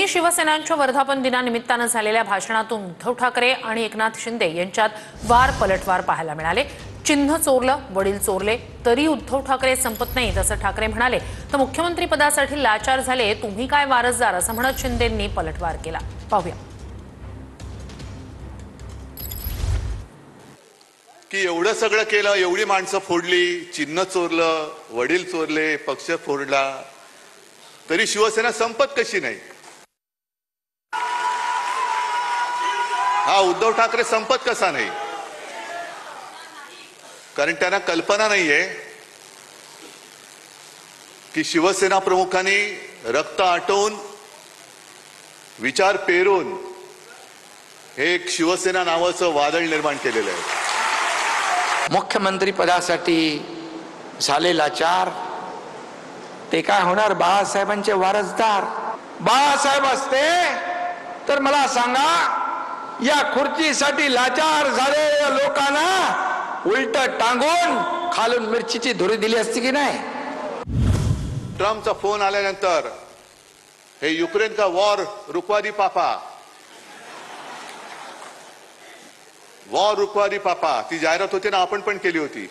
दोन्ही शिवसेनांच्या वर्धापन दिनानिमित्तानं झालेल्या भाषणातून उद्धव ठाकरे आणि एकनाथ शिंदे यांच्यात वार पलटवार पाहायला मिळाले। चिन्ह चोरलं, वडील चोरले तरी उद्धव ठाकरे संपत नाहीत असं ठाकरे म्हणाले, तर मुख्यमंत्री पदासाठी लाचार झाले तुम्ही काय वारसदार असं म्हणत शिंदेंनी पलटवार केला। पाहूया की एवढं सगळं केलं, एवढी माणसं फोडली, चिन्ह चोरलं, वडील चोरले, पक्ष फोडला, तरी शिवसेना संपत कशी नाही? हा उद्धव ठाकरे संपत कसा नाही? कारण त्यांना कल्पना नाहीये की शिवसेना प्रमुखांनी रक्त आटवून विचार पेरून हे एक शिवसेना नावाचं वादळ निर्माण केलेलं आहे। मुख्यमंत्री पदासाठी झाले लाचार ते काय होणार? बाळासाहेबांचे वारसदार। बाळासाहेब असते तर मला सांगा, या खुर्चीसाठी लाचार झालेल्या लोकांना उलट टांगून खालून मिरचीची धुरी दिली असती की नाही? ट्रम्पचा फोन आल्यानंतर हे युक्रेन का वॉर रुकवा दी पापा, वॉर रुकवा दी पापा, ती जाहिरात होती ना, आपण पण केली होती।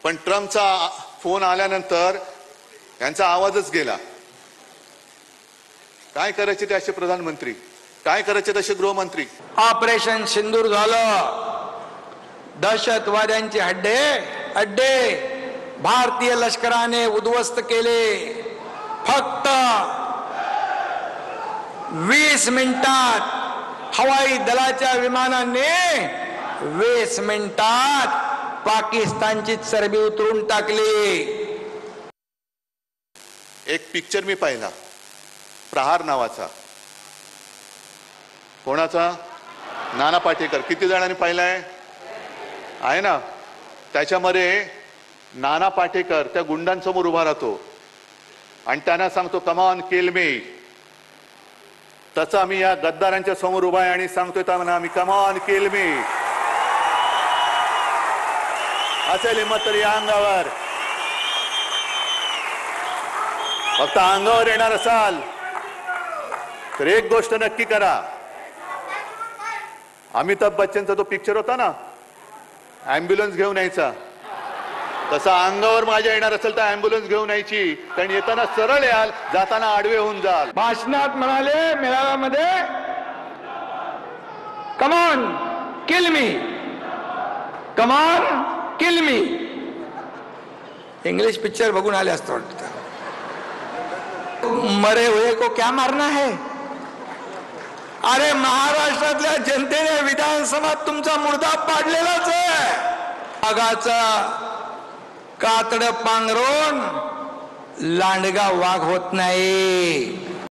पण ट्रम्पचा फोन आल्यानंतर यांचा आवाजच गेला। काय करायचे ते असे प्रधानमंत्री, काय करायचे तसे गृहमंत्री? ऑपरेशन सिंदूर झालं, दहशतवाद्यांचे अड्डे भारतीय लष्कराने उद्ध्वस्त केले। फक्त 20 मिनिटात हवाई दलाच्या विमानाने 20 मिनिटात पाकिस्तानची चरबी उतरून टाकली। एक पिक्चर मी पाहिला, प्रहार नावाचा। कोणाचा? नाना पाटेकर। किती जणांनी पाहिलाय? आहे ना? त्याच्यामध्ये नाना पाटेकर त्या गुंडांसमोर उभा राहतो आणि त्यांना सांगतो कम ऑन किल मी। तसा मी या गद्दारांच्या समोर उभा आहे आणि सांगतोय त्यांना मी कम ऑन किल मी। असेल हिंमत तरी या अंगावर, फक्त अंगावर येणार असाल तर एक गोष्ट नक्की करा। अमिताभ बच्चनचा तो पिक्चर होता ना, ॲम्ब्युलन्स घेऊन यायचा, तसा अंगावर माझ्या येणार असेल तर ॲम्ब्युलन्स घेऊन यायची। कारण येताना सरळ याल, जाताना आडवे होऊन जाल। भाषणात म्हणाले, मेळाव्यामध्ये come on kill me, come on kill me. English picture बघून आले असतं वाटतं। मरे हुए को क्या मारना है? अरे महाराष्ट्रातल्या जनतेने विधानसभात तुमचा मुर्दा पाडलेलाच आहे। वाघाचा कातड पांघरून लांडगा वाघ होत नाही।